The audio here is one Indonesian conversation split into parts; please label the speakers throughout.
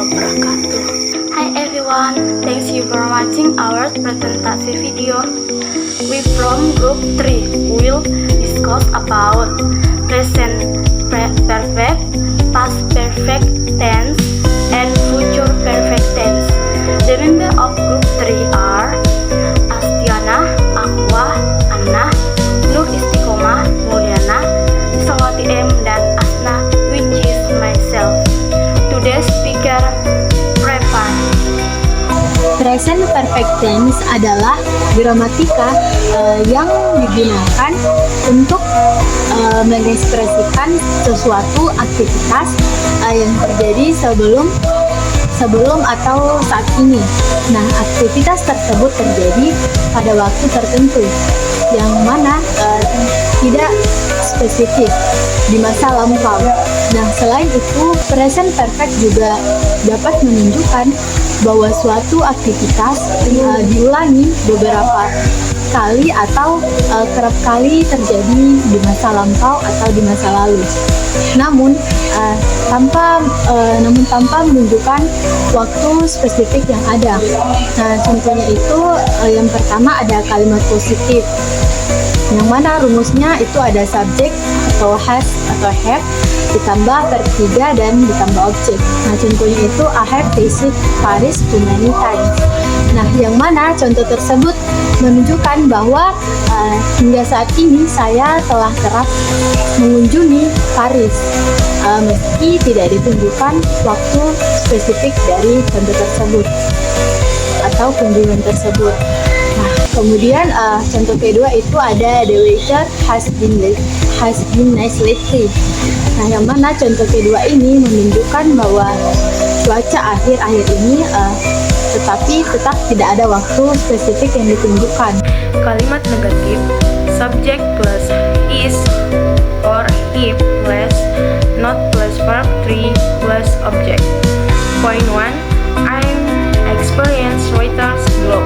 Speaker 1: wabarakatuh. Hi everyone, thanks you for watching our presentasi video. We from group 3 will discuss about present perfect, past perfect tense, and future perfect tense. The member of group 3 are Astiana, Aqua, Anna, Nur Istiqomah, Mulyana, Isawati M, dan Asna, which is myself. Today's speaker, Prevan.
Speaker 2: Present perfect tense adalah gramatika yang digunakan untuk mengekspresikan sesuatu aktivitas yang terjadi sebelum atau saat ini. Nah, aktivitas tersebut terjadi pada waktu tertentu yang mana tidak spesifik di masa lampau. Nah, selain itu, present perfect juga dapat menunjukkan bahwa suatu aktivitas diulangi beberapa kali atau kerap kali terjadi di masa lampau atau di masa lalu. Namun tanpa menunjukkan waktu spesifik yang ada. Nah, contohnya itu yang pertama ada kalimat positif, yang mana rumusnya itu ada subjek atau has atau have ditambah verb 3 dan ditambah objek. Nah, contohnya itu I have visited Paris too many times. Nah, yang mana contoh tersebut menunjukkan bahwa hingga saat ini saya telah kerap mengunjungi Paris, meski tidak ditunjukkan waktu spesifik dari contoh tersebut atau kunjungan tersebut. Nah, kemudian contoh kedua itu ada the weather has been nice lately. Nah, yang mana contoh kedua ini menunjukkan bahwa cuaca akhir-akhir ini tetapi tetap tidak ada waktu spesifik yang ditunjukkan.
Speaker 1: Kalimat negatif, subject plus is or he plus not plus verb 3 plus object. Point 1, I'm experienced writer's block.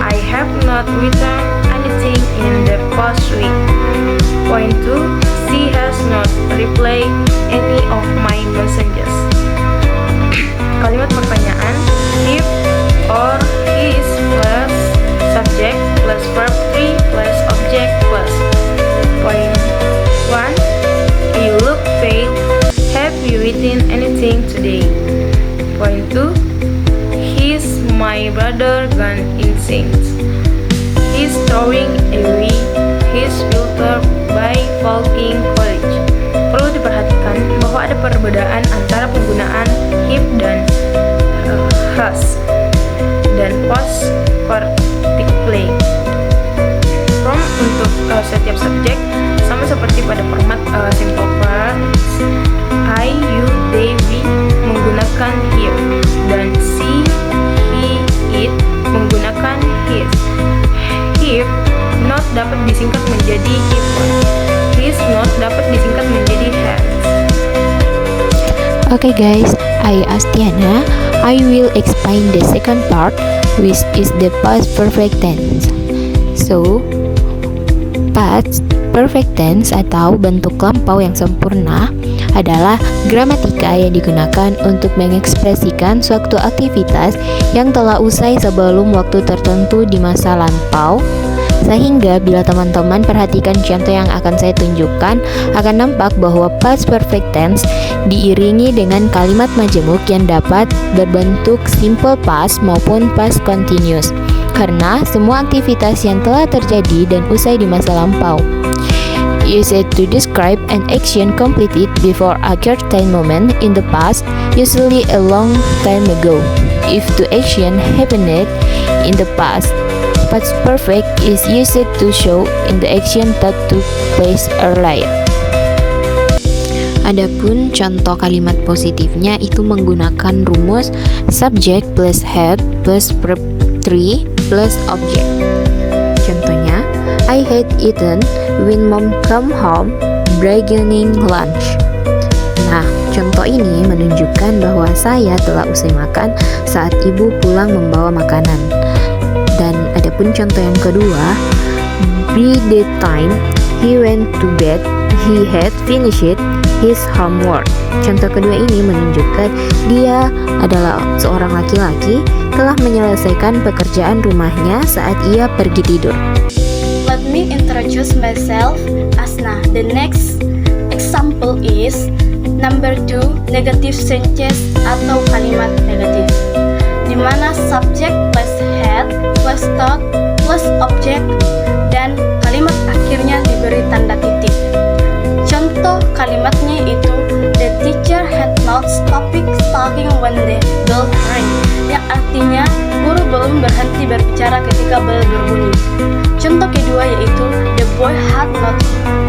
Speaker 1: I have not written anything in the past week. Point 2, she has not replied any of my messages. Kalimat pertanyaan, if or his plus subject plus verb 3 plus object plus. Point 1, you look pale. Have you eaten anything today? Point 2, he's my brother gone insane. He's throwing away his filter by Falking College. Perlu diperhatikan bahwa ada perbedaan antara penggunaan him dan has dan past participle. From untuk setiap subjek sama seperti pada format simple verbs I, you, they, we menggunakan him, dan she, he, it menggunakan his. If not dapat disingkat menjadi if. His not dapat disingkat menjadi has.
Speaker 3: Okay guys, I Astiana. I will explain the second part, which is the past perfect tense. So, past perfect tense atau bentuk lampau yang sempurna adalah gramatika yang digunakan untuk mengekspresikan suatu aktivitas yang telah usai sebelum waktu tertentu di masa lampau. Sehingga bila teman-teman perhatikan contoh yang akan saya tunjukkan, akan nampak bahwa past perfect tense diiringi dengan kalimat majemuk yang dapat berbentuk simple past maupun past continuous, karena semua aktivitas yang telah terjadi dan usai di masa lampau. Used to describe an action completed before a certain moment in the past, usually a long time ago. If the action happened in the past, past perfect is used to show in the action that took place earlier. Adapun contoh kalimat positifnya itu menggunakan rumus subject plus have plus verb 3 plus object. Contohnya, I had eaten when mom come home bringing lunch. Nah, contoh ini menunjukkan bahwa saya telah usai makan saat ibu pulang membawa makanan. Dan adapun contoh yang kedua, by the time he went to bed, he had finished his homework. Contoh kedua ini menunjukkan dia adalah seorang laki-laki telah menyelesaikan pekerjaan rumahnya saat ia pergi tidur.
Speaker 1: Let me introduce myself, Asna. The next example is number 2, negative sentences atau kalimat negatif, di mana subject plus had plus thought plus object dan kalimat akhirnya diberi tanda titik. Contoh kalimatnya itu, the teacher had not stopped talking when the bell rang, yang artinya guru belum berhenti berbicara ketika bel berbunyi. Contoh kedua yaitu, the boy had not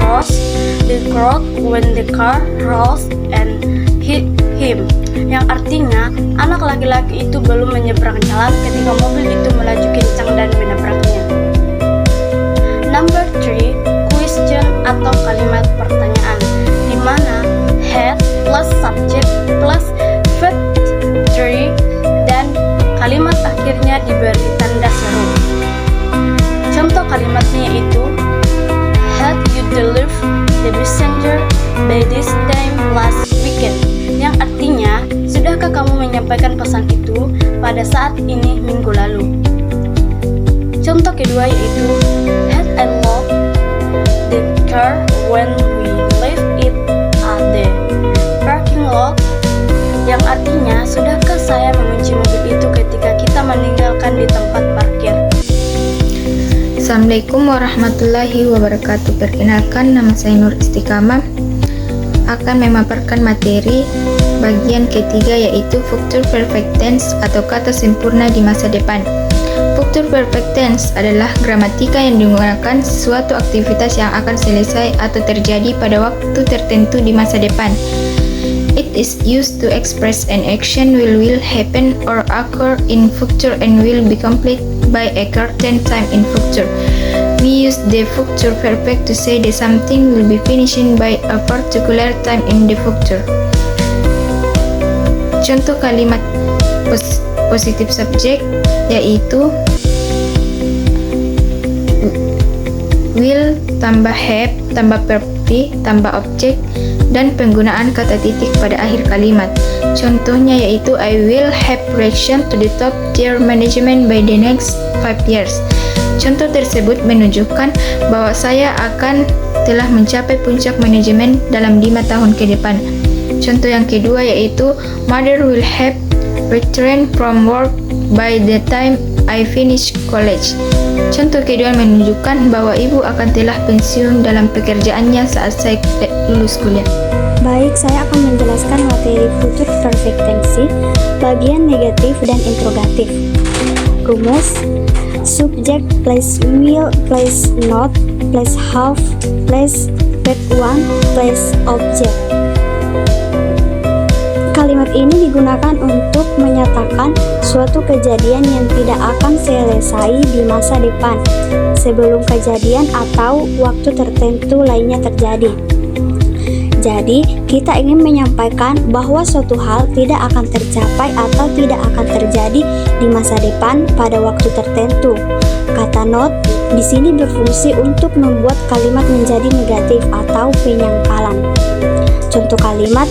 Speaker 1: crossed the road when the car rolled and hit him, yang artinya anak laki-laki itu belum menyeberang jalan ketika mobil itu melaju kencang dan menabraknya. Number 3, question atau kalimat pertanyaan, di mana had plus subject plus verb 3 dan kalimat akhirnya diberi tanda seru. Contoh kalimatnya itu, had you delivered the messenger by this time last weekend, yang artinya sudahkah kamu menyampaikan pesan itu pada saat ini minggu lalu. Contoh kedua yaitu, had I locked the car when we left it at the parking lot, yang artinya sudahkah saya mengunci mobil itu ketika kita meninggalkan di tempat parkir.
Speaker 4: Assalamualaikum warahmatullahi wabarakatuh. Perkenalkan, nama saya Nur Istiqamah, akan memaparkan materi bagian ketiga yaitu future perfect tense atau kata sempurna di masa depan. Future perfect tense adalah gramatika yang digunakan suatu aktivitas yang akan selesai atau terjadi pada waktu tertentu di masa depan. It is used to express an action will happen or occur in future and will be complete by a certain time in future. We use the future perfect to say that something will be finishing by a particular time in the future. Contoh kalimat positive subject yaitu will tambah have tambah verb tambah objek dan penggunaan kata titik pada akhir kalimat. Contohnya yaitu, I will have reaction to the top tier management by the next 5 years. Contoh tersebut menunjukkan bahwa saya akan telah mencapai puncak manajemen dalam 5 tahun ke depan. Contoh yang kedua yaitu, mother will have returned from work by the time I finish college. Contoh kedua menunjukkan bahwa ibu akan telah pensiun dalam pekerjaannya saat saya lulus kuliah.
Speaker 5: Baik, saya akan menjelaskan materi future perfect tense, bagian negatif dan interrogatif. Rumus: subject plus will plus not plus have plus verb 1 plus object. Kalimat ini digunakan untuk menyatakan suatu kejadian yang tidak akan selesai di masa depan sebelum kejadian atau waktu tertentu lainnya terjadi. Jadi, kita ingin menyampaikan bahwa suatu hal tidak akan tercapai atau tidak akan terjadi di masa depan pada waktu tertentu. Kata not di sini berfungsi untuk membuat kalimat menjadi negatif atau penyangkalan. Contoh kalimat,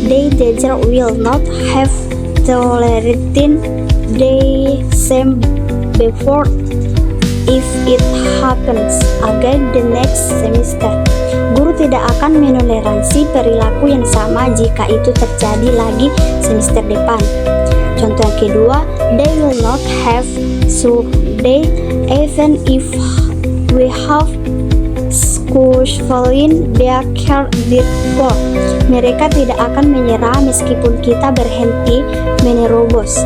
Speaker 5: they teacher will not have tolerated the same before if it happens again the next semester. Guru tidak akan menoleransi perilaku yang sama jika itu terjadi lagi semester depan. Contoh yang kedua, they will not have so they even if we have squashed their care before. Mereka tidak akan menyerah meskipun kita berhenti menerobos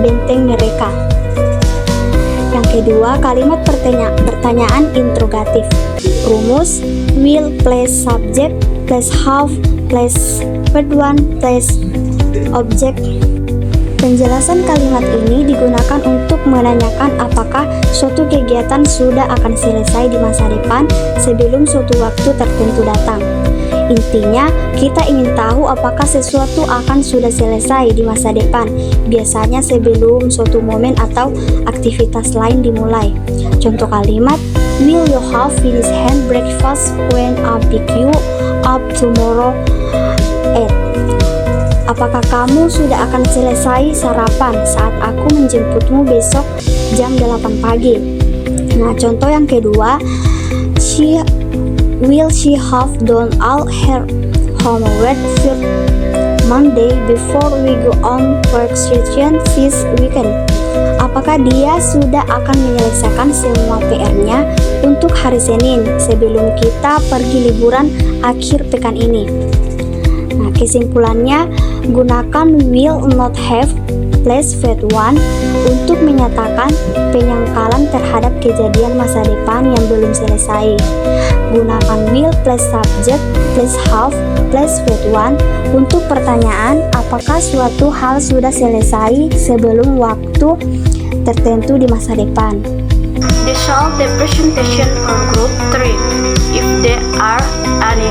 Speaker 5: benteng mereka. Yang kedua, kalimat pertanyaan interrogatif. Rumus: will plus subject plus have plus verb 1 plus object. Penjelasan kalimat ini digunakan untuk menanyakan apakah suatu kegiatan sudah akan selesai di masa depan sebelum suatu waktu tertentu datang. Intinya, kita ingin tahu apakah sesuatu akan sudah selesai di masa depan, biasanya sebelum suatu momen atau aktivitas lain dimulai. Contoh kalimat, will you have finished hand breakfast when I pick you up tomorrow at. Apakah kamu sudah akan selesai sarapan saat aku menjemputmu besok jam 8 pagi? Nah, contoh yang kedua, will she have done all her homework for Monday before we go on vacation this weekend? Apakah dia sudah akan menyelesaikan semua PR-nya untuk hari Senin sebelum kita pergi liburan akhir pekan ini? Nah, kesimpulannya, gunakan will not have plus V1 untuk menyatakan penyangkalan terhadap kejadian masa depan yang belum selesai. Gunakan will plus subject plus have plus V1 untuk pertanyaan apakah suatu hal sudah selesai sebelum waktu tertentu di masa depan.
Speaker 1: Dissolve the presentation for group 3. If there are any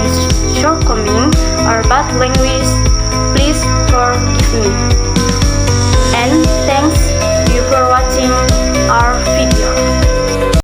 Speaker 1: shortcomings or bad language, please for